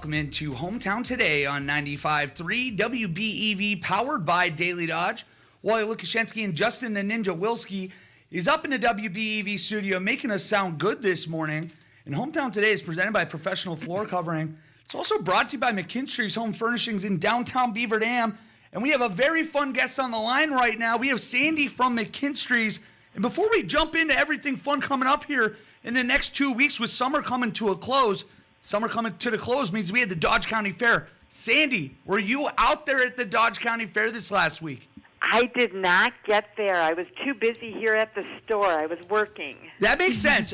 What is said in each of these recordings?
welcome into Hometown Today on 95.3 WBEV, powered by Daily Dodge. Wally Lukashenski and Justin the Ninja Wilski is up in the WBEV studio making us sound good this morning. And Hometown Today is presented by Professional Floor Covering. It's also brought to you by McKinstry's Home Furnishings in downtown Beaver Dam. And we have a very fun guest on the line right now. We have Sandy from McKinstry's. And before we jump into everything fun coming up here in the next 2 weeks with summer coming to a close, summer coming to the close means we had the Dodge County Fair. Sandy, were you out there at the Dodge County Fair this last week? I did not get there. I was too busy here at the store. I was working. That makes sense.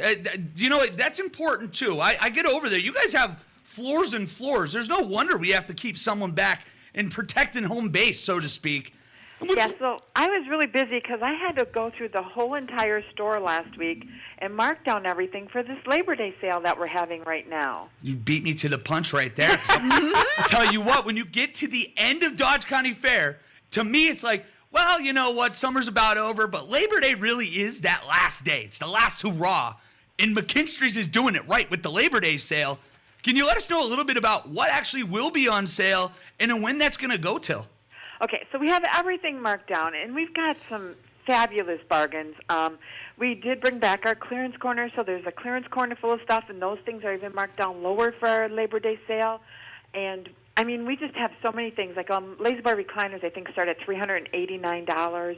You know, that's important, too. I get over there. You guys have floors and floors. There's no wonder we have to keep someone back and protecting home base, so to speak. Yeah, so I was really busy because I had to go through the whole entire store last week and mark down everything for this Labor Day sale that we're having right now. You beat me to the punch right there. I tell you what, when you get to the end of Dodge County Fair, to me it's like, well, you know what, summer's about over, but Labor Day really is that last day. It's the last hurrah. And McKinstry's is doing it right with the Labor Day sale. Can you let us know a little bit about what actually will be on sale and when that's going to go till? Okay, so we have everything marked down, and we've got some fabulous bargains. We did bring back our clearance corner, so there's a clearance corner full of stuff, and those things are even marked down lower for our Labor Day sale. And, I mean, we just have so many things. Like Lazy Boy recliners, I think, start at $389.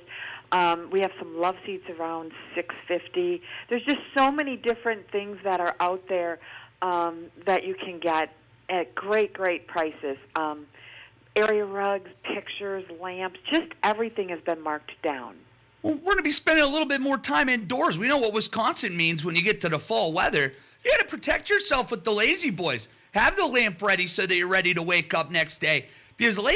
We have some love seats around $650. There's just so many different things that are out there that you can get at great, great prices. Area rugs, pictures, lamps, just everything has been marked down. Well, we're going to be spending a little bit more time indoors. We know what Wisconsin means when you get to the fall weather. You got to protect yourself with the Lazy Boys. Have the lamp ready so that you're ready to wake up next day. Because who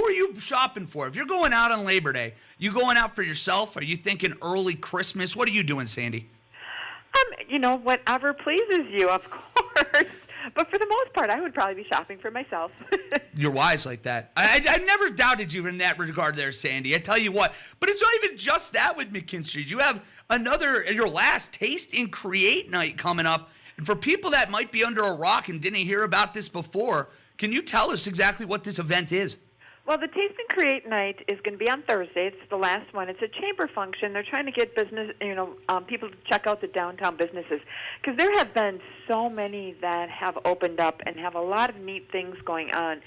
are you shopping for? If you're going out on Labor Day, you going out for yourself? Are you thinking early Christmas? What are you doing, Sandy? You know, whatever pleases you, of course. But for the most part, I would probably be shopping for myself. You're wise like that. I never doubted you in that regard there, Sandy. I tell you what. But it's not even just that with McKinstry's. You have your last Taste and Create night coming up. And for people that might be under a rock and didn't hear about this before, can you tell us exactly what this event is? Well, the Taste and Create night is going to be on Thursday. It's the last one. It's a chamber function. They're trying to get people to check out the downtown businesses because there have been so many that have opened up and have a lot of neat things going on.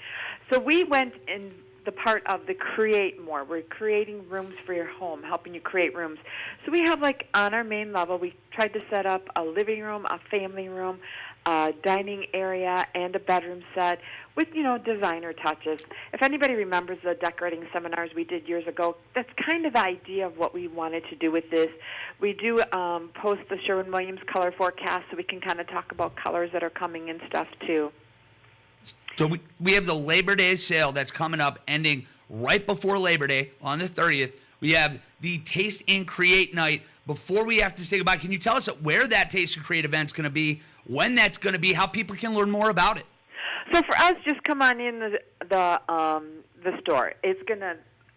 So we went in the part of the Create More. We're creating rooms for your home, helping you create rooms. So we have, like, on our main level, we tried to set up a living room, a family room, a dining area, and a bedroom set with, designer touches. If anybody remembers the decorating seminars we did years ago, that's kind of the idea of what we wanted to do with this. We do post the Sherwin-Williams color forecast so we can kind of talk about colors that are coming and stuff, too. So we have the Labor Day sale that's coming up, ending right before Labor Day on the 30th. We have the Taste and Create night. Before we have to say goodbye, can you tell us where that Taste and Create event's going to be, when that's going to be, how people can learn more about it? So for us, just come on in the store.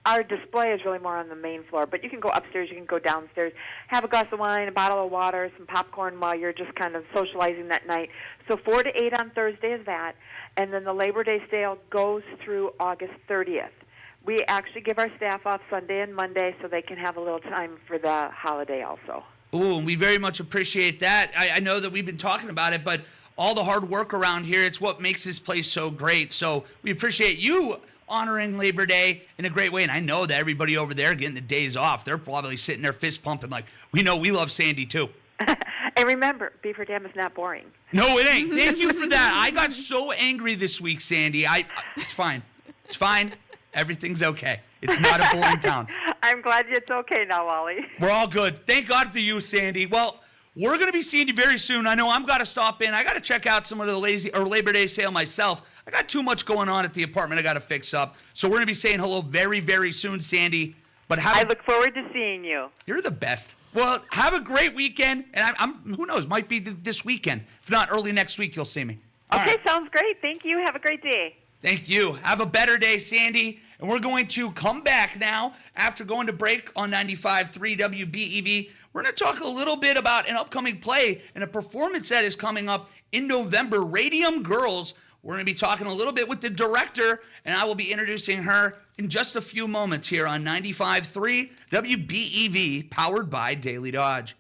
Our display is really more on the main floor, but you can go upstairs, you can go downstairs, have a glass of wine, a bottle of water, some popcorn while you're just kind of socializing that night. So 4 to 8 on Thursday is that, and then the Labor Day sale goes through August 30th. We actually give our staff off Sunday and Monday so they can have a little time for the holiday also. Ooh, and we very much appreciate that. I know that we've been talking about it, but all the hard work around here, it's what makes this place so great. So we appreciate you honoring Labor Day in a great way. And I know that everybody over there getting the days off, they're probably sitting there fist pumping like, we know we love Sandy too. And remember, Beaver Dam is not boring. No, it ain't. Thank you for that. I got so angry this week, Sandy. It's fine. It's fine. Everything's okay. It's not a boring town. I'm glad it's okay now, Wally. We're all good. Thank God for you, Sandy. Well, we're going to be seeing you very soon. I know I'm got to stop in. I got to check out some of the Labor Day sale myself. I got too much going on at the apartment I got to fix up. So we're going to be saying hello very, very soon, Sandy. But I look forward to seeing you. You're the best. Well, have a great weekend. And who knows, might be this weekend. If not, early next week, you'll see me. All right. Sounds great. Thank you. Have a great day. Thank you. Have a better day, Sandy. And we're going to come back now after going to break on 95.3 WBEV. We're going to talk a little bit about an upcoming play and a performance that is coming up in November. Radium Girls We're going to be talking a little bit with the director, and I will be introducing her in just a few moments here on 95.3 WBEV, powered by Daily Dodge.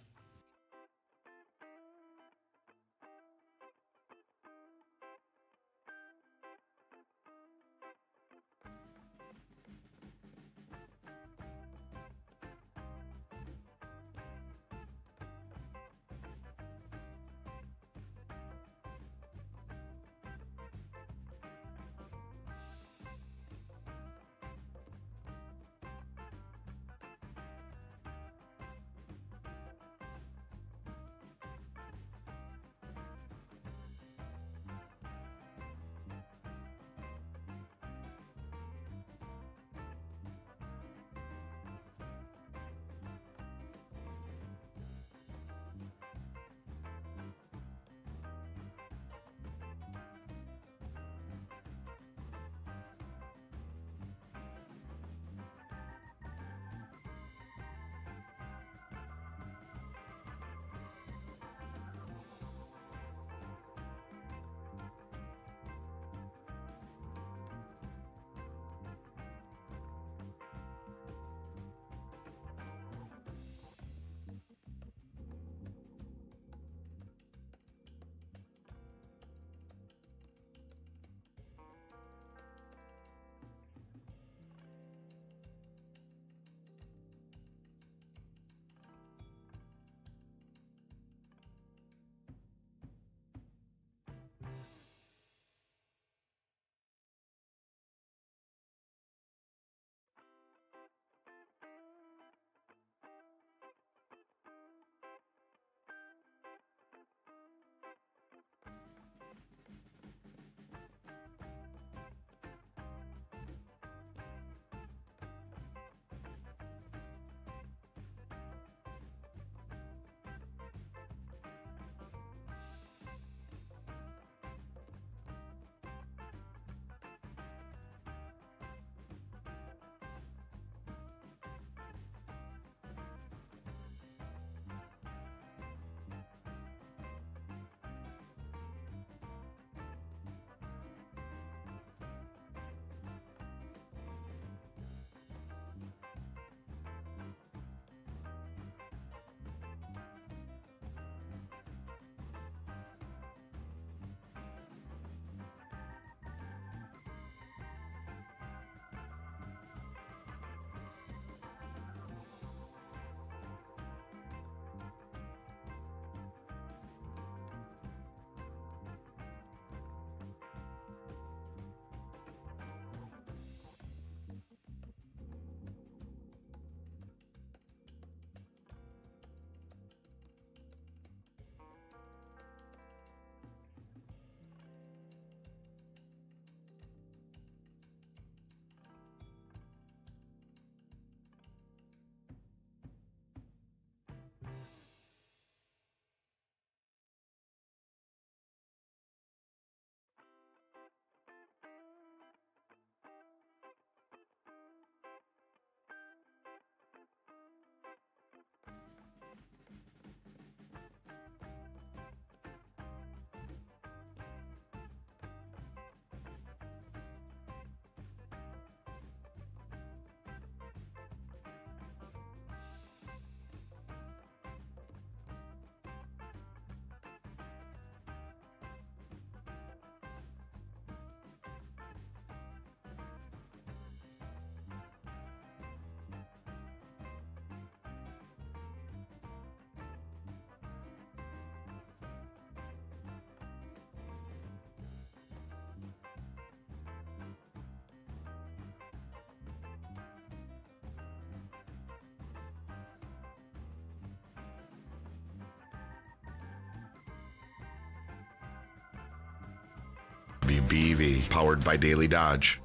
WBEV, powered by Daily Dodge.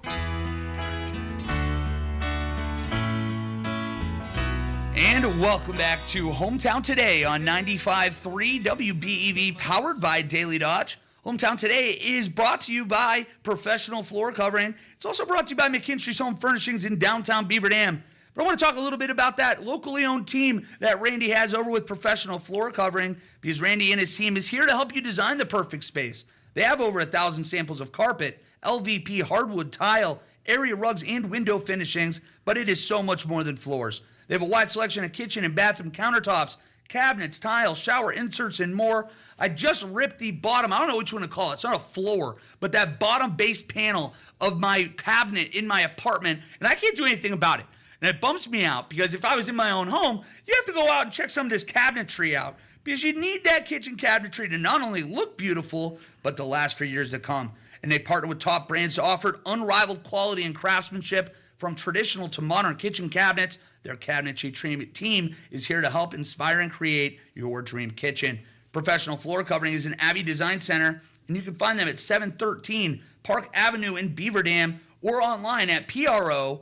And welcome back to Hometown Today on 95.3 WBEV, powered by Daily Dodge. Hometown Today is brought to you by Professional Floor Covering. It's also brought to you by McKinstry's Home Furnishings in downtown Beaver Dam. But I want to talk a little bit about that locally owned team that Randy has over with Professional Floor Covering, because Randy and his team is here to help you design the perfect space. They have over 1,000 samples of carpet, LVP, hardwood, tile, area rugs, and window finishings, but it is so much more than floors. They have a wide selection of kitchen and bathroom countertops, cabinets, tiles, shower inserts, and more. I just ripped the bottom, I don't know which one to call it. It's not a floor, but that bottom base panel of my cabinet in my apartment, and I can't do anything about it. And it bumps me out because if I was in my own home, you have to go out and check some of this cabinetry out because you need that kitchen cabinetry to not only look beautiful, but to last for years to come. And they partner with top brands to offer unrivaled quality and craftsmanship from traditional to modern kitchen cabinets. Their cabinetry team is here to help inspire and create your dream kitchen. Professional Floor Covering is an Abbey Design Center, and you can find them at 713 Park Avenue in Beaver Dam or online at proflr.com.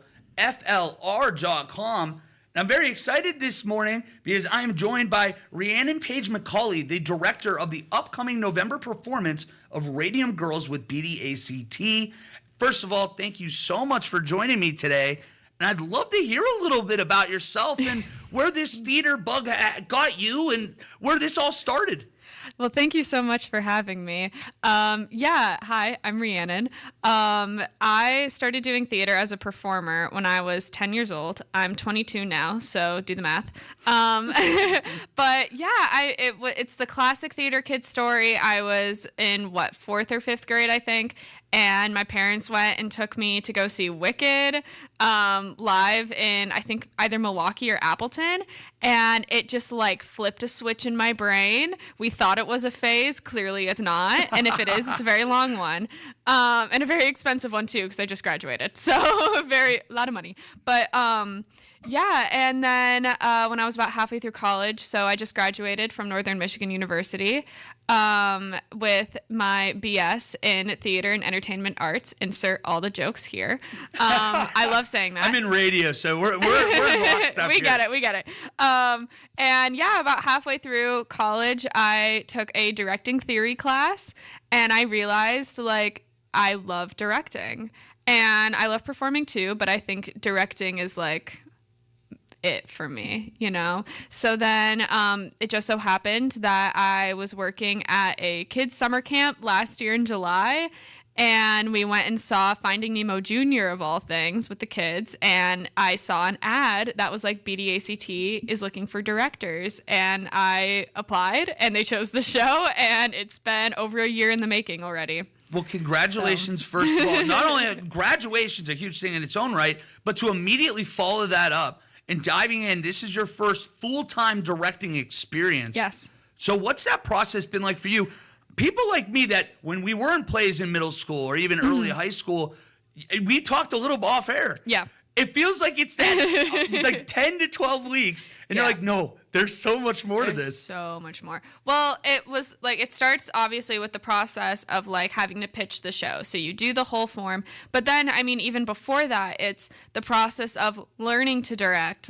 And I'm very excited this morning because I am joined by Rhiannon Page McCauley, the director of the upcoming November performance of Radium Girls with BDACT. First of all, thank you so much for joining me today. And I'd love to hear a little bit about yourself and where this theater bug got you and where this all started. Well, thank you so much for having me. Hi, I'm Rhiannon. I started doing theater as a performer when I was 10 years old. I'm 22 now, so do the math. But yeah, it's the classic theater kid story. I was in, 4th or 5th grade, I think. And my parents went and took me to go see Wicked live in, I think, either Milwaukee or Appleton. And it just flipped a switch in my brain. We thought it was a phase. Clearly it's not. And if it is, it's a very long one. And a very expensive one too, because I just graduated. So a lot of money. But yeah, and then when I was about halfway through college, so I just graduated from Northern Michigan University with my BS in Theater and Entertainment Arts. Insert all the jokes here. I love saying that. I'm in radio, so we're in lockstep we here. get it. And yeah, about halfway through college, I took a directing theory class, and I realized, I love directing. And I love performing too, but I think directing is it for me, So then it just so happened that I was working at a kids summer camp last year in July, and we went and saw Finding Nemo Jr. of all things with the kids, and I saw an ad that was BDACT is looking for directors, and I applied, and they chose the show, and it's been over a year in the making already. Well, congratulations, first of all. Not only graduation's a huge thing in its own right, but to immediately follow that up and diving in, this is your first full-time directing experience. Yes. So what's that process been like for you? People like me that when we were in plays in middle school or even early high school, we talked a little off air. Yeah. It feels like it's that 10 to 12 weeks, and you're like, no, there's so much more to this. So much more. Well, it was it starts obviously with the process of having to pitch the show. So you do the whole form, but then, even before that, it's the process of learning to direct,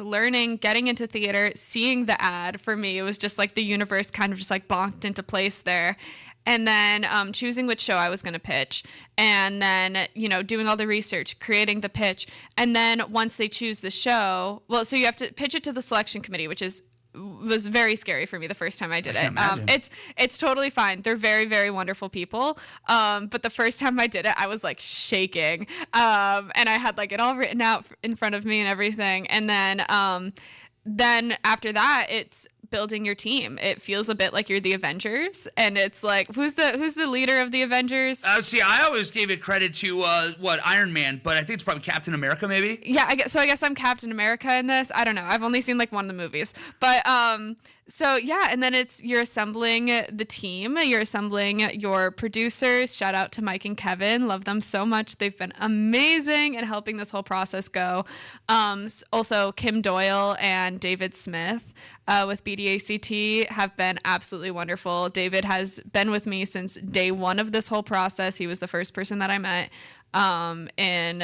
getting into theater, seeing the ad. For me, it was just the universe kind of just bonked into place there. And then choosing which show I was going to pitch, and then, doing all the research, creating the pitch. And then once they choose the show, so you have to pitch it to the selection committee, which was very scary for me the first time I did it. It's totally fine. They're very, very wonderful people. But the first time I did it, I was shaking. And I had it all written out in front of me and everything. And then after that, it's building your team. It feels a bit like you're the Avengers, and it's who's the leader of the Avengers? See, I always gave it credit to Iron Man, but I think it's probably Captain America, maybe. Yeah, I guess I'm Captain America in this. I don't know. I've only seen one of the movies, but so yeah, and then you're assembling the team. You're assembling your producers. Shout out to Mike and Kevin. Love them so much. They've been amazing in helping this whole process go. Also, Kim Doyle and David Smith with BDACT have been absolutely wonderful. David has been with me since day one of this whole process. He was the first person that I met in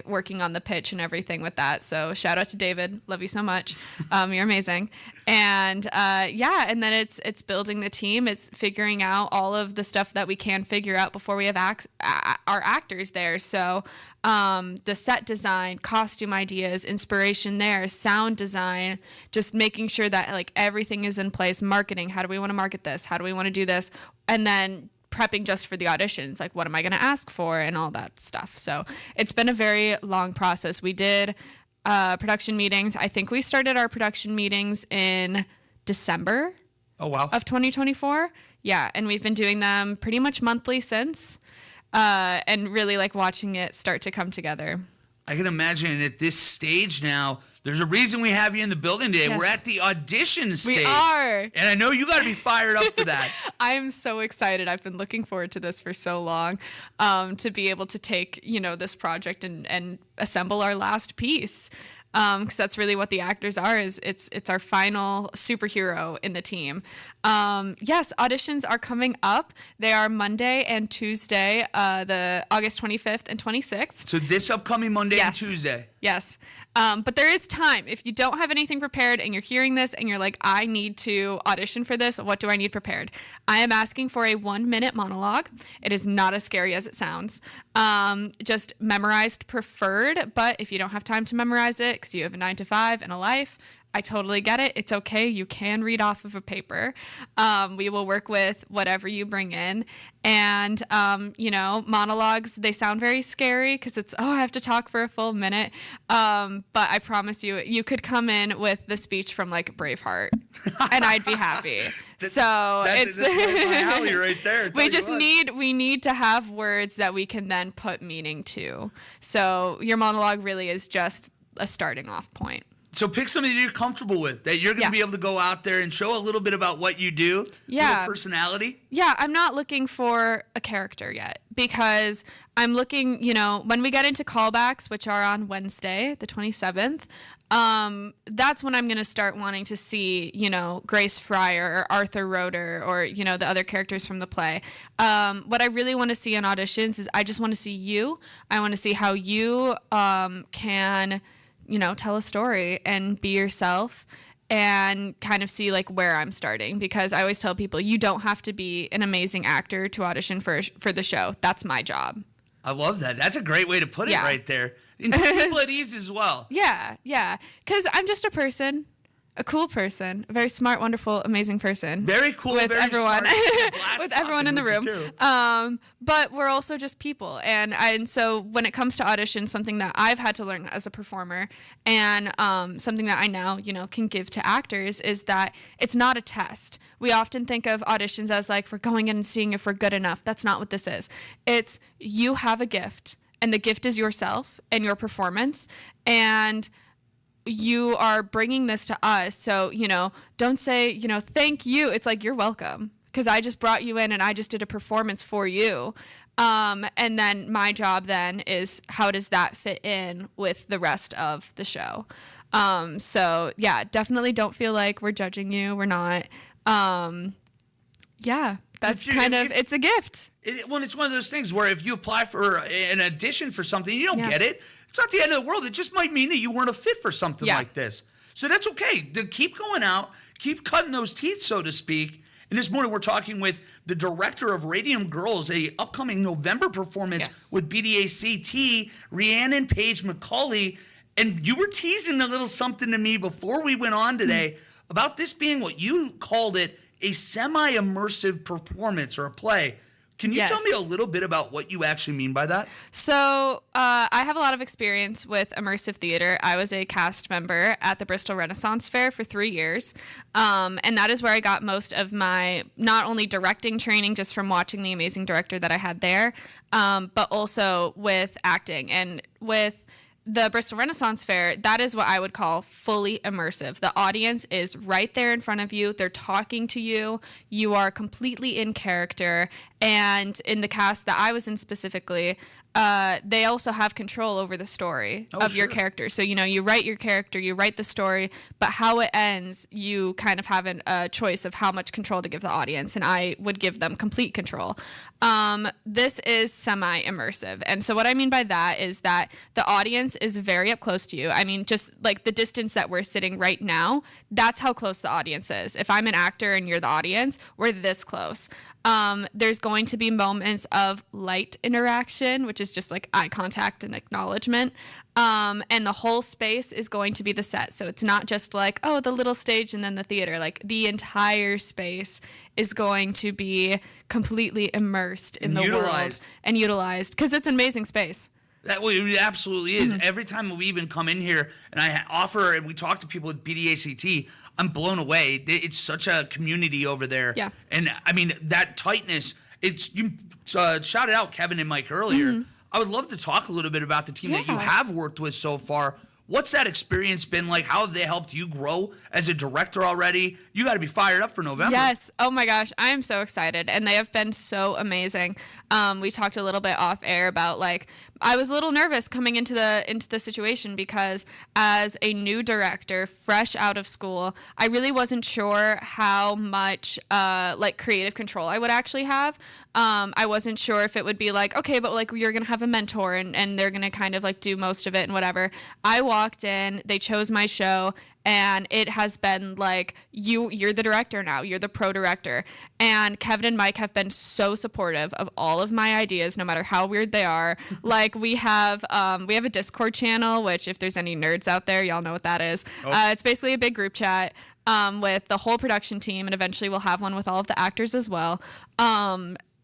working on the pitch and everything with that. So shout out to David. Love you so much. You're amazing. And and then it's building the team. It's figuring out all of the stuff that we can figure out before we have our actors there. So the set design, costume ideas, inspiration there, sound design, just making sure that everything is in place. Marketing, how do we want to market this? How do we want to do this? And then prepping just for the auditions, like what am I going to ask for and all that stuff. So it's been a very long process. We did production meetings. I think we started our production meetings in December of 2024. Yeah, and we've been doing them pretty much monthly since, and really like watching it start to come together. I can imagine at this stage now, there's a reason we have you in the building today. Yes. We're at the audition stage. We are. And I know you got to be fired up for that. I'm so excited. I've been looking forward to this for so long, to be able to take, this project and assemble our last piece. Because that's really what the actors are. Is it's our final superhero in the team. Yes, auditions are coming up. They are Monday and Tuesday, the August 25th and 26th. So this upcoming Monday and Tuesday. Yes. But there is time. If you don't have anything prepared and you're hearing this and you're like, I need to audition for this, what do I need prepared? I am asking for a 1-minute monologue. It is not as scary as it sounds. Just memorized preferred, but if you don't have time to memorize it because you have a 9 to 5 and a life, I totally get it. It's okay. You can read off of a paper. We will work with whatever you bring in. And, monologues, they sound very scary because it's, I have to talk for a full minute. But I promise you could come in with the speech from like Braveheart and I'd be happy. That's my alley right there. We need to have words that we can then put meaning to. So your monologue really is just a starting off point. So pick something that you're comfortable with, that you're going to be able to go out there and show a little bit about what you do, your personality. Yeah, I'm not looking for a character yet because I'm looking, when we get into callbacks, which are on Wednesday, the 27th, that's when I'm going to start wanting to see, Grace Fryer or Arthur Roeder or, the other characters from the play. What I really want to see in auditions is I just want to see you. I want to see how you can tell a story and be yourself and kind of see like where I'm starting, because I always tell people you don't have to be an amazing actor to audition for the show. That's my job. I love that. That's a great way to put it right there. And put people at ease as well. Yeah. Because I'm just a person. A cool person, a very smart, wonderful, amazing person. Very cool, with very everyone, smart. with everyone in the room. But we're also just people, and so when it comes to auditions, something that I've had to learn as a performer, and something that I now can give to actors is that it's not a test. We often think of auditions as like we're going in and seeing if we're good enough. That's not what this is. It's you have a gift, and the gift is yourself and your performance, and you are bringing this to us. So, don't say, thank you. It's like, you're welcome. Because I just brought you in and I just did a performance for you. And then my job then is how does that fit in with the rest of the show? So yeah, definitely don't feel like we're judging you. We're not. That's it's a gift. It's one of those things where if you apply for an audition for something, you don't get it. It's not the end of the world. It just might mean that you weren't a fit for something like this. So that's okay. To keep going out, keep cutting those teeth, so to speak. And this morning we're talking with the director of Radium Girls, a upcoming November performance with BDACT, Rhiannon Page McCauley. And you were teasing a little something to me before we went on today about this being what you called it, a semi-immersive performance or a play. Can you tell me a little bit about what you actually mean by that? So I have a lot of experience with immersive theater. I was a cast member at the Bristol Renaissance Fair for 3 years. And that is where I got most of my not only directing training just from watching the amazing director that I had there, but also with acting. And with the Bristol Renaissance Fair, that is what I would call fully immersive. The audience is right there in front of you. They're talking to you. You are completely in character. And in the cast that I was in specifically, they also have control over the story of your character. So, you write your character, you write the story, but how it ends, you kind of have a choice of how much control to give the audience. And I would give them complete control. This is semi-immersive. And so what I mean by that is that the audience is very up close to you. I mean, just like the distance that we're sitting right now, that's how close the audience is. If I'm an actor and you're the audience, we're this close. There's going going to be moments of light interaction, which is just like eye contact and acknowledgement. And the whole space is going to be the set. So it's not just like, oh, the little stage and then the theater. Like the entire space is going to be completely immersed in the world and utilized because it's an amazing space. That way, it absolutely is. Every time we even come in here and I offer and we talk to people with BDACT, I'm blown away. It's such a community over there. Yeah. And I mean, that tightness, you shouted out Kevin and Mike earlier. I would love to talk a little bit about the team that you have worked with so far. What's that experience been like? How have they helped you grow as a director already? You got to be fired up for November. Yes. Oh my gosh. I am so excited. And they have been so amazing. We talked a little bit off air about like, I was a little nervous coming into the situation because as a new director, fresh out of school, I really wasn't sure how much like creative control I would actually have. I wasn't sure if it would be like, okay, but like you're going to have a mentor and they're going to kind of like do most of it and whatever. I walked in, they chose my show, and it has been like, you're the director now. You're the pro director. And Kevin and Mike have been so supportive of all of my ideas, no matter how weird they are. Like we have a Discord channel, which if there's any nerds out there, y'all know what that is. It's basically a big group chat with the whole production team, and eventually we'll have one with all of the actors as well.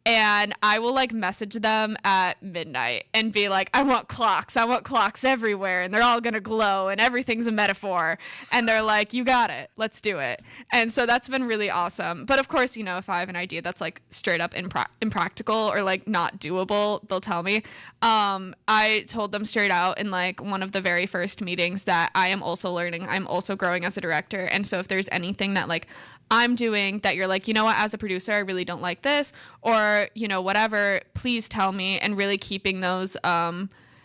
And I will like message them at midnight and be like, I want clocks everywhere, and they're all gonna glow and everything's a metaphor. And they're like, you got it, let's do it. And so that's been really awesome. But of course, you know, if I have an idea that's like straight up impractical or like not doable, they'll tell me. I told them straight out in like one of the very first meetings that I am also learning, I'm also growing as a director. And so if there's anything that like I'm doing that you're like, you know what, as a producer, I really don't like this, or, you know, whatever, please tell me, and really keeping those,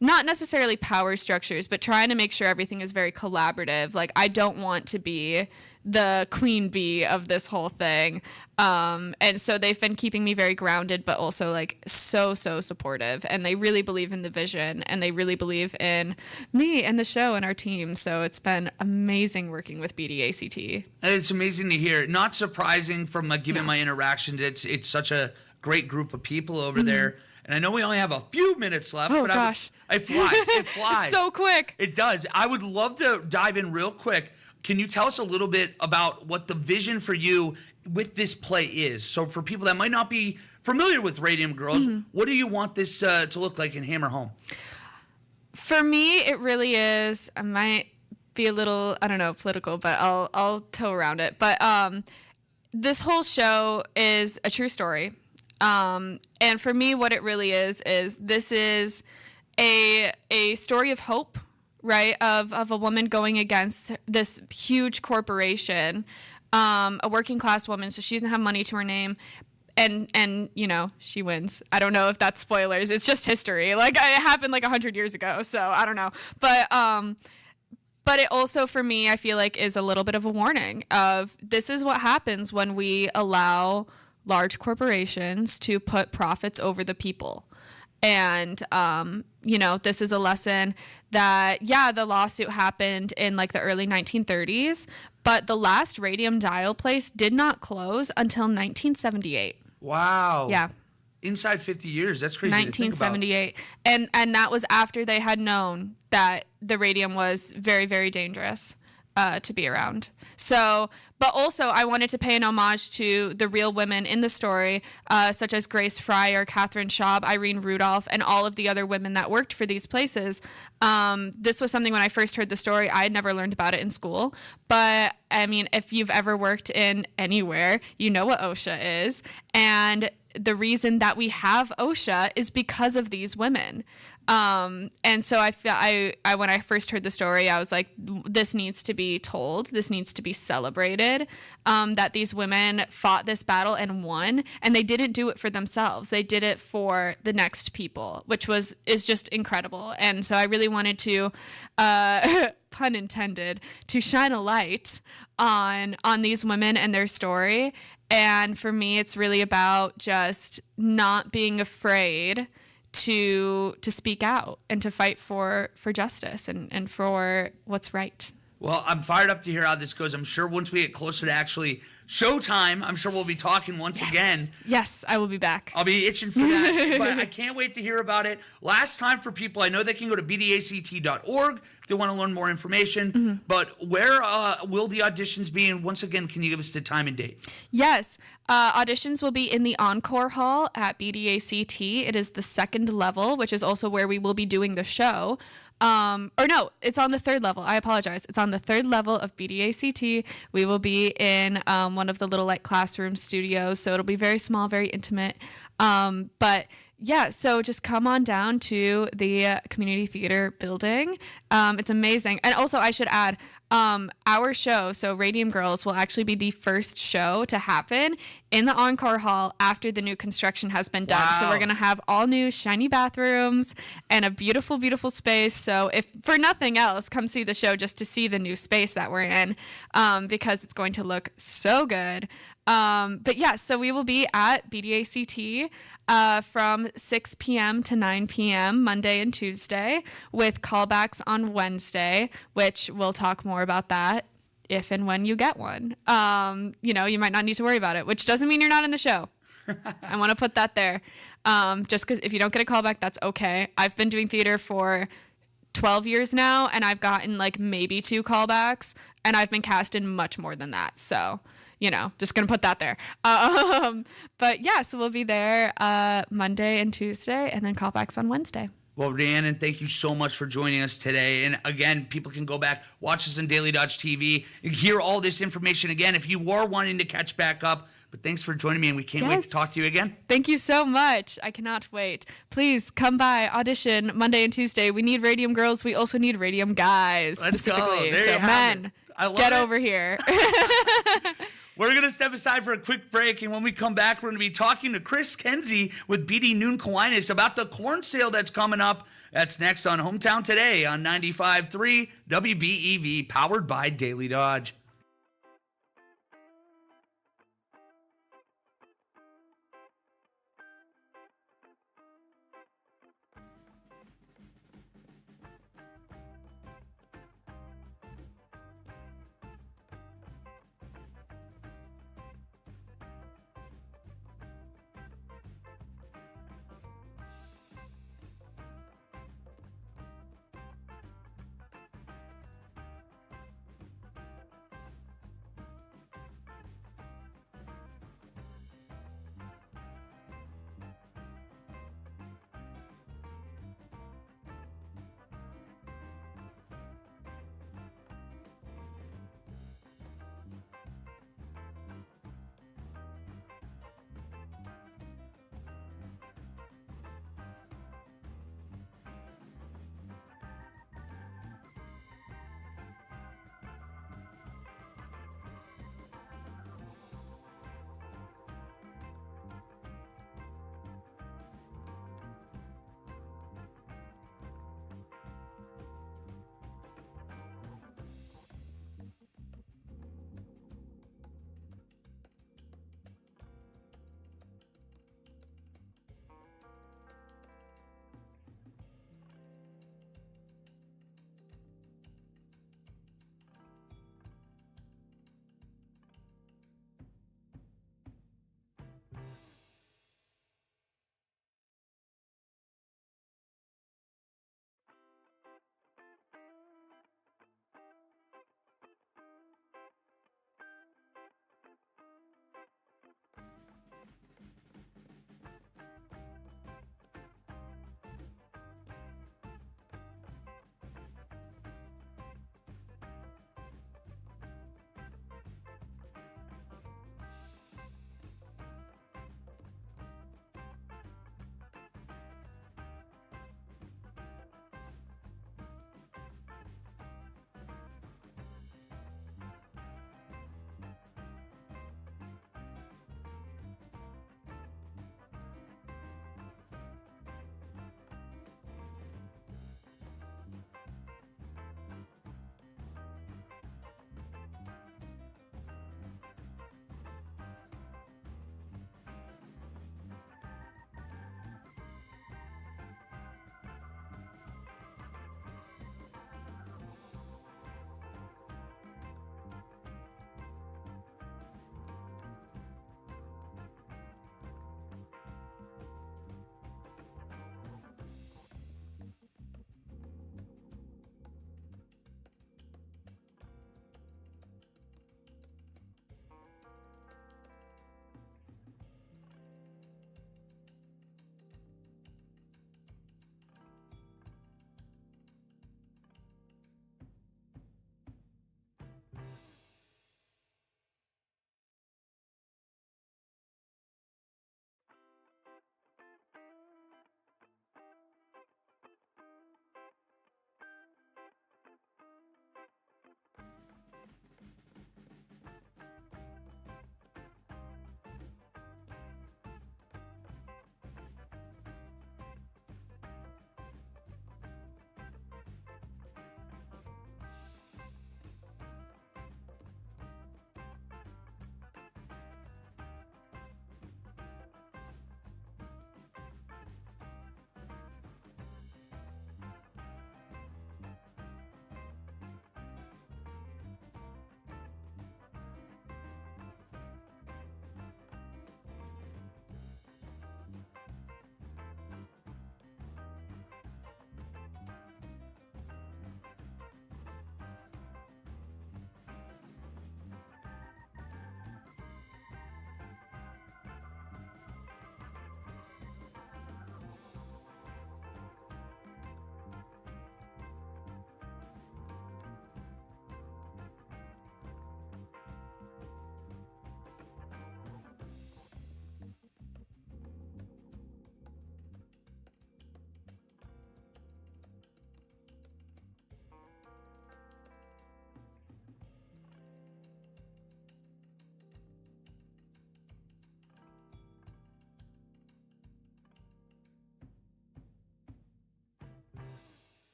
not necessarily power structures, but trying to make sure everything is very collaborative. Like, I don't want to be the queen bee of this whole thing. And so they've been keeping me very grounded, but also like so supportive. And they really believe in the vision, and they really believe in me and the show and our team. So it's been amazing working with BDACT. It's amazing to hear. Not surprising from given my interactions. It's such a great group of people over there. And I know we only have a few minutes left, but gosh. It flies. So quick. It does. I would love to dive in real quick. Can you tell us a little bit about what the vision for you with this play is? So for people that might not be familiar with Radium Girls, what do you want this to look like and hammer home? For me, it really is, I might be a little, I don't know, political, but I'll toe around it. But this whole show is a true story. And for me, what it really is this is a story of hope, right? Of a woman going against this huge corporation, a working class woman, so she doesn't have money to her name. And you know, she wins. I don't know if that's spoilers. It's just history. Like, it happened like 100 years ago, so I don't know. But it also, for me, I feel like is a little bit of a warning of this is what happens when we allow large corporations to put profits over the people. And, you know, this is a lesson that, yeah, the lawsuit happened in like the early 1930s, but the last radium dial place did not close until 1978. Wow. Yeah. Inside 50 years. That's crazy 1978. And that was after they had known that the radium was very, very dangerous to be around. So, but also I wanted to pay an homage to the real women in the story, such as Grace Fryer, Catherine Schaub, Irene Rudolph, and all of the other women that worked for these places. This was something when I first heard the story, I had never learned about it in school. But I mean, if you've ever worked in anywhere, you know what OSHA is. And the reason that we have OSHA is because of these women. And so I feel I when I first heard the story, I was like, this needs to be told. This needs to be celebrated, that these women fought this battle and won, and they didn't do it for themselves. They did it for the next people, which is just incredible. And so I really wanted to, pun intended, to shine a light on these women and their story. And for me, it's really about just not being afraid to speak out and to fight for justice and for what's right. Well, I'm fired up to hear how this goes. I'm sure once we get closer to actually showtime, I'm sure we'll be talking once again. Yes, I will be back. I'll be itching for that, but I can't wait to hear about it. Last time for people, I know they can go to bdact.org if they want to learn more information, but where will the auditions be? And once again, can you give us the time and date? Yes, auditions will be in the Encore Hall at BDACT. It is the second level, which is also where we will be doing the show. Or no, it's on the third level. I apologize. It's on the third level of BDACT. We will be in one of the little like classroom studios, so it'll be very small, very intimate. But yeah, so just come on down to the community theater building. It's amazing. And also I should add, our show, so Radium Girls, will actually be the first show to happen in the Encore Hall after the new construction has been done. Wow. So we're going to have all new shiny bathrooms and a beautiful, beautiful space. So if for nothing else, come see the show just to see the new space that we're in, because it's going to look so good. But yeah, so we will be at BDACT from 6 p.m. to 9 p.m. Monday and Tuesday, with callbacks on Wednesday, which we'll talk more about that if and when you get one. You might not need to worry about it, which doesn't mean you're not in the show. I want to put that there. Just because if you don't get a callback, that's okay. I've been doing theater for 12 years now, and I've gotten like maybe 2 callbacks, and I've been cast in much more than that. So, just going to put that there. But yeah, so we'll be there Monday and Tuesday, and then callbacks on Wednesday. Well, Rhiannon, thank you so much for joining us today. And again, people can go back, watch us on Daily Dodge TV, and hear all this information again if you are wanting to catch back up. But thanks for joining me, and we can't wait to talk to you again. Thank you so much. I cannot wait. Please come by, audition Monday and Tuesday. We need Radium girls. We also need Radium guys. Let's go. Specifically. There So you have men, it. I love get it. over here. We're going to step aside for a quick break, and when we come back, we're going to be talking to Chris Kenzie with BD Noon Kiwanis about the corn sale that's coming up. That's next on Hometown Today on 95.3 WBEV, powered by Daily Dodge.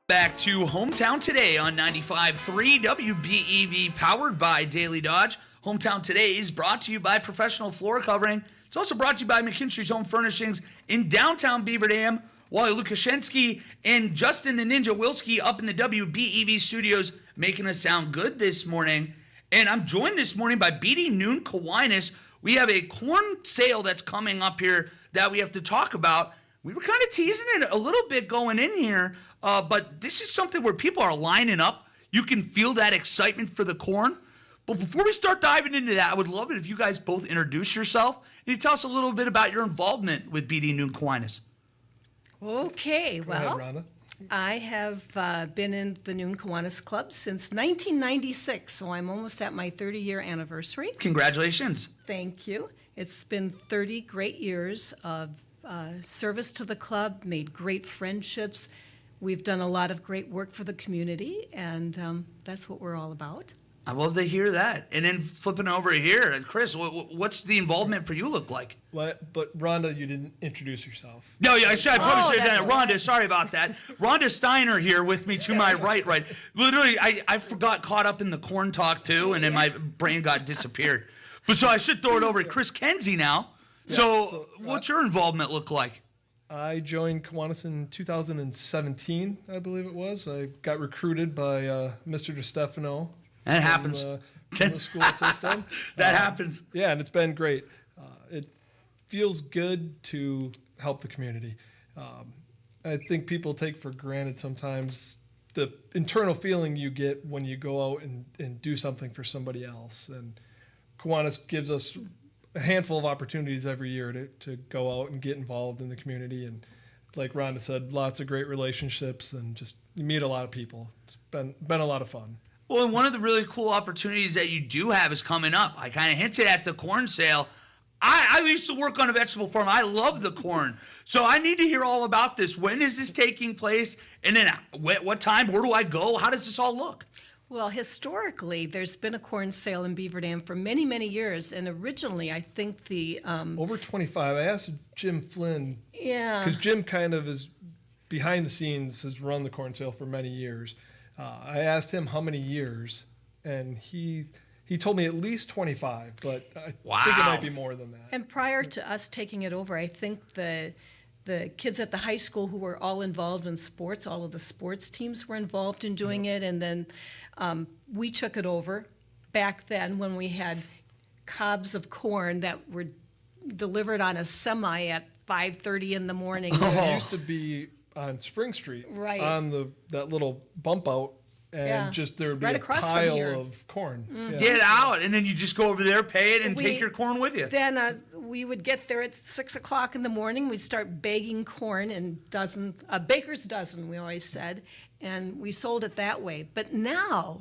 Back to Hometown Today on 95.3 WBEV, powered by Daily Dodge. Hometown Today is brought to you by Professional Floor Covering. It's also brought to you by McKinstry's Home Furnishings in downtown Beaver Dam. Wally Lukashenski and Justin the Ninja Wilski up in the WBEV studios making us sound good this morning. And I'm joined this morning by BD Noon Kiwanis. We have a corn sale that's coming up here that we have to talk about. We were kind of teasing it a little bit going in here, but this is something where people are lining up. You can feel that excitement for the corn. But before we start diving into that, I would love it if you guys both introduce yourself and you tell us a little bit about your involvement with BD Noon Kiwanis. Okay, well, Rhonda. I have been in the Noon Kiwanis Club since 1996, so I'm almost at my 30-year anniversary. Congratulations. Thank you. It's been 30 great years of service to the club, made great friendships. We've done a lot of great work for the community, and that's what we're all about. I love to hear that. And then flipping over here, and Chris, what's the involvement for you look like? But Rhonda, you didn't introduce yourself. No, yeah, I probably should have that's done it. Rhonda, sorry about that. Rhonda Steiner here with me to my right. Literally, I forgot caught up in the corn talk too, and then my brain got disappeared. But so I should throw it over to Chris Kenzie now. So what's your involvement look like? I joined Kiwanis in 2017, I believe it was. I got recruited by Mr. DeStefano. That happens. From the school system. That happens. Yeah, and it's been great. It feels good to help the community. I think people take for granted sometimes the internal feeling you get when you go out and do something for somebody else. And Kiwanis gives us a handful of opportunities every year to go out and get involved in the community. And like Rhonda said, lots of great relationships and just you meet a lot of people. It's been a lot of fun. Well, and one of the really cool opportunities that you do have is coming up. I kind of hinted at the corn sale. I used to work on a vegetable farm. I love the corn. So I need to hear all about this. When is this taking place? And then what time? Where do I go? How does this all look? Well, historically, there's been a corn sale in Beaver Dam for many, many years, and originally, I think the Over 25. I asked Jim Flynn. yeah. Because Jim kind of is behind the scenes, has run the corn sale for many years. I asked him how many years, and he told me at least 25, but I think it might be more than that. And prior to us taking it over, I think the kids at the high school who were all involved in sports, all of the sports teams were involved in doing it, and then we took it over back then when we had cobs of corn that were delivered on a semi at 5:30 in the morning. It used to be on Spring Street, Right. on that little bump out, and Yeah. just there would be Right a across from pile here. of corn. Yeah. Get out, and then you just go over there, pay it, and take your corn with you. Then we would get there at 6 o'clock in the morning. We'd start bagging corn in a baker's dozen, we always said, and we sold it that way. But now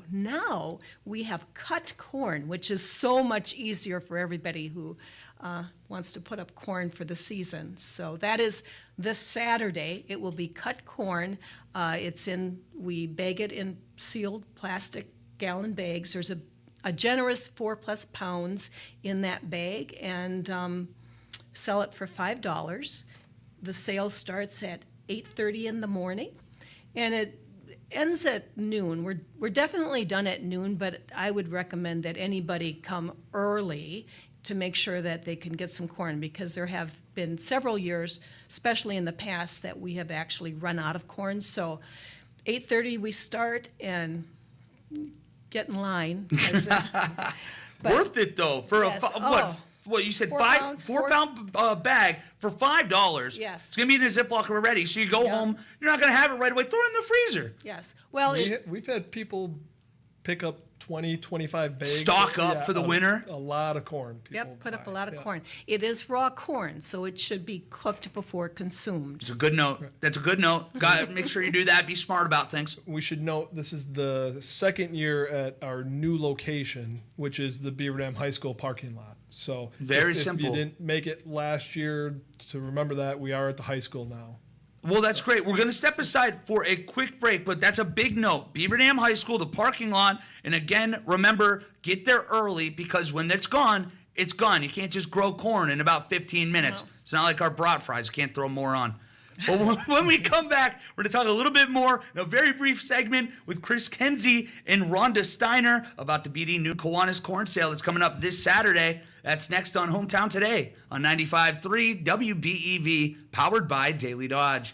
we have cut corn, which is so much easier for everybody who wants to put up corn for the season. So that is this Saturday. It will be cut corn. We bag it in sealed plastic gallon bags. There's a generous 4+ pounds in that bag, and sell it for $5. The sale starts at 8:30 in the morning, and it ends at noon. We're definitely done at noon, but I would recommend that anybody come early to make sure that they can get some corn, because there have been several years, especially in the past, that we have actually run out of corn. So 8:30 we start, and get in line. Worth it though for Yes. what you said 4 five pounds, 4-pound bag for $5. Yes. It's gonna be in a Ziploc already. So you go home, you're not gonna have it right away. Throw it in the freezer. Yes. Well, We've had people pick up 20, 25 bags. Stock up for the winter? A lot of corn. Yep, put up a lot of Yeah. corn. It is raw corn, so it should be cooked before consumed. It's a good note. That's a good note. Got to make sure you do that. Be smart about things. We should note this is the second year at our new location, which is the Beaver Dam High School parking lot. So Very if simple. you didn't make it last year, to remember that we are at the high school now. Well, that's great. We're going to step aside for a quick break, but that's a big note. Beaver Dam High School, the parking lot. And again, remember, get there early, because when it's gone, it's gone. You can't just grow corn in about 15 minutes. No. It's not like our brat fries. Can't throw more on. But when we come back, we're going to talk a little bit more in a very brief segment with Chris Kenzie and Rhonda Steiner about the BD New Kiwanis corn sale that's coming up this Saturday. That's next on Hometown Today on 95.3 WBEV, powered by Daily Dodge.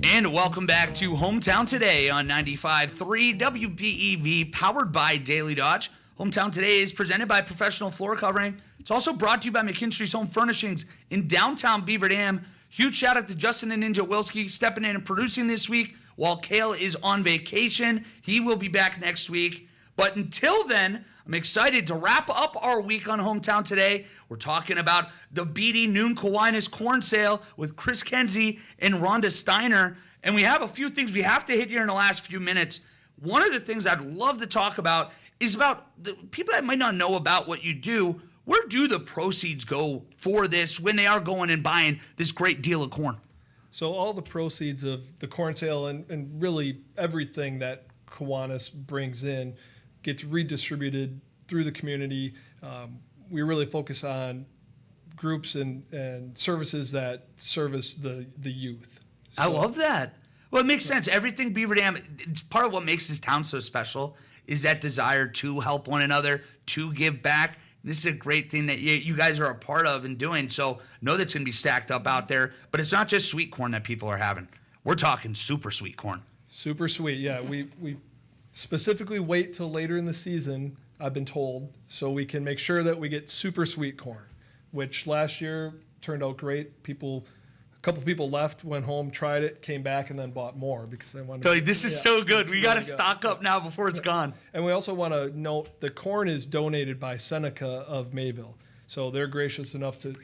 And welcome back to Hometown Today on 95.3 WBEV, powered by Daily Dodge. Hometown Today is presented by Professional Floor Covering. It's also brought to you by McKinstry's Home Furnishings in downtown Beaver Dam. Huge shout out to Justin and Ninja Wilski stepping in and producing this week while Kale is on vacation. He will be back next week. But until then, I'm excited to wrap up our week on Hometown Today. We're talking about the BD Noon Kiwanis corn sale with Chris Kenzie and Rhonda Steiner. And we have a few things we have to hit here in the last few minutes. One of the things I'd love to talk about is about the people that might not know about what you do. Where do the proceeds go for this when they are going and buying this great deal of corn? So all the proceeds of the corn sale and really everything that Kiwanis brings in gets redistributed through the community. We really focus on groups and services that service the youth. So, I love that. Well, it makes sense. Everything Beaver Dam, it's part of what makes this town so special is that desire to help one another, to give back. This is a great thing that you guys are a part of and doing. So know that's going to be stacked up out there. But it's not just sweet corn that people are having. We're talking super sweet corn. Super sweet, yeah. We specifically wait till later in the season, I've been told, so we can make sure that we get super sweet corn, which last year turned out great. A couple people left, went home, tried it, came back, and then bought more because they wanted. So this is so good. We got to stock up now before it's gone. And we also want to note the corn is donated by Seneca of Mayville, so they're gracious enough to.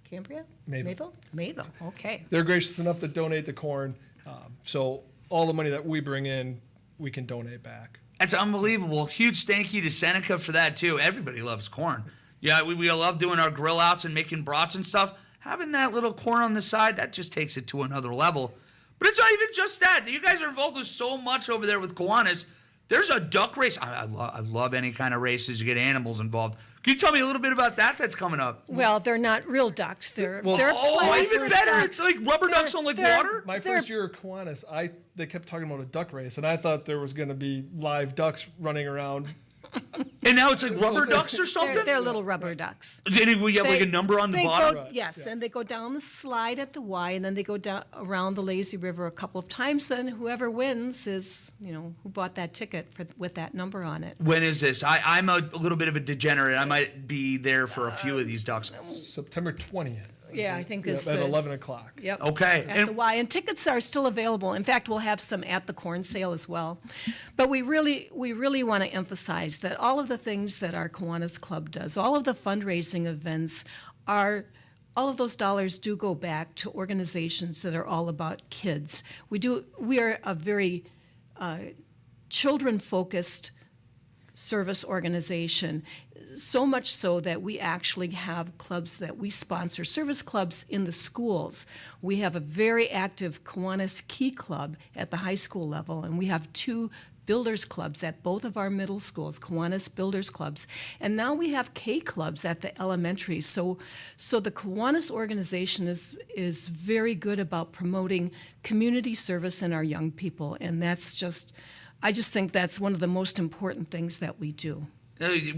Cambria? Mayville. Mayville, okay. They're gracious enough to donate the corn, so all the money that we bring in, we can donate back. That's unbelievable. Huge thank you to Seneca for that, too. Everybody loves corn. Yeah, we love doing our grill outs and making brats and stuff. Having that little corn on the side, that just takes it to another level. But it's not even just that. You guys are involved with so much over there with Kiwanis. There's a duck race. I love any kind of races. You get animals involved. Can you tell me a little bit about that that's coming up? Well, they're not real ducks. They're even plastic better. ducks. It's like rubber ducks on like water? My first year at Kiwanis, they kept talking about a duck race, and I thought there was going to be live ducks running around. And now it's like rubber ducks or something? They're little rubber ducks. And we have like a number on the bottom? Yes, and they go down the slide at the Y, and then they go down around the lazy river a couple of times. Then whoever wins is, who bought that ticket with that number on it. When is this? I'm a little bit of a degenerate. I might be there for a few of these ducks. September 20th. Yeah, I think at 11 o'clock. Yep. Okay. At the Y, and tickets are still available. In fact, we'll have some at the corn sale as well. But we really want to emphasize that all of the things that our Kiwanis Club does, all of the fundraising events are all of those dollars do go back to organizations that are all about kids. We are a very children-focused service organization, so much so that we actually have clubs that we sponsor, service clubs in the schools. We have a very active Kiwanis Key Club at the high school level, and we have 2 Builders Clubs at both of our middle schools, Kiwanis Builders Clubs, and now we have K Clubs at the elementary. So the Kiwanis organization is very good about promoting community service in our young people, and I just think that's one of the most important things that we do.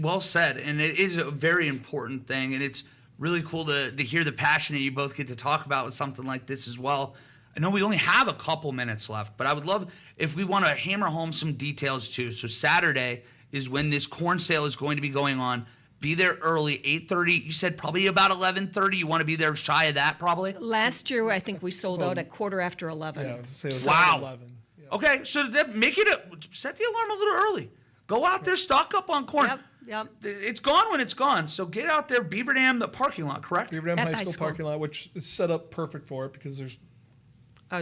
Well said, and it is a very important thing, and it's really cool to hear the passion that you both get to talk about with something like this as well. I know we only have a couple minutes left, but I would love if we want to hammer home some details too. So Saturday is when this corn sale is going to be going on. Be there early, 8:30. You said probably about 11:30. You want to be there shy of that probably? Last year, I think we sold out at 11:15. Yeah, say it was Wow. 11. Yeah. Okay, so set the alarm a little early. Go out there, stock up on corn. Yep. It's gone when it's gone. So get out there, Beaver Dam, the parking lot, correct? Beaver Dam At High the high School school. parking lot, which is set up perfect for it because there's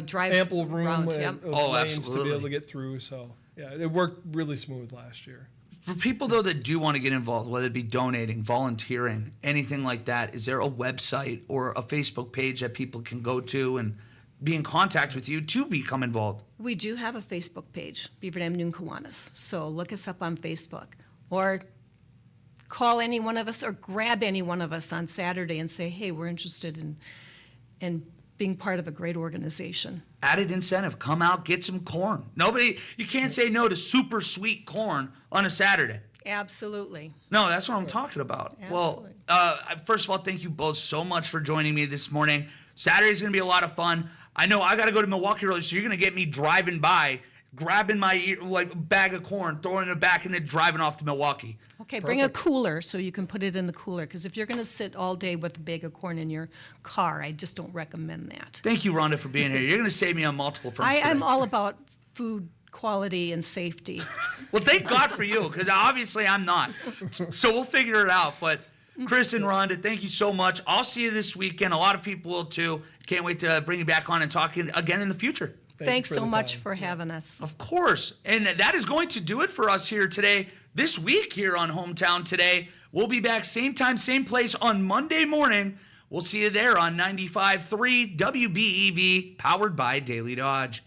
Drive ample room around, and yep. of Oh, lanes to absolutely. be able to get through. So yeah, it worked really smooth last year. For people, though, that do want to get involved, whether it be donating, volunteering, anything like that, is there a website or a Facebook page that people can go to and be in contact with you to become involved? We do have a Facebook page, Beaver Dam Noon Kiwanis. So look us up on Facebook or call any one of us or grab any one of us on Saturday and say, hey, we're interested in being part of a great organization. Added incentive. Come out, get some corn. You can't say no to super sweet corn on a Saturday. Absolutely. No, that's what I'm talking about. Absolutely. Well, first of all, thank you both so much for joining me this morning. Saturday's going to be a lot of fun. I know I got to go to Milwaukee early, so you're going to get me driving by, grabbing my bag of corn, throwing it back, and then driving off to Milwaukee. Okay, bring a cooler so you can put it in the cooler, because if you're going to sit all day with a bag of corn in your car, I just don't recommend that. Thank you, Rhonda, for being here. You're going to save me on multiple fronts today. I'm all about food quality and safety. Well, thank God for you, because obviously I'm not. So we'll figure it out. But Chris and Rhonda, thank you so much. I'll see you this weekend. A lot of people will too. Can't wait to bring you back on and talk again in the future. Thanks for so the much time. for having us. Of course. And that is going to do it for us here today, this week here on Hometown Today. We'll be back same time, same place on Monday morning. We'll see you there on 95.3 WBEV, powered by Daily Dodge.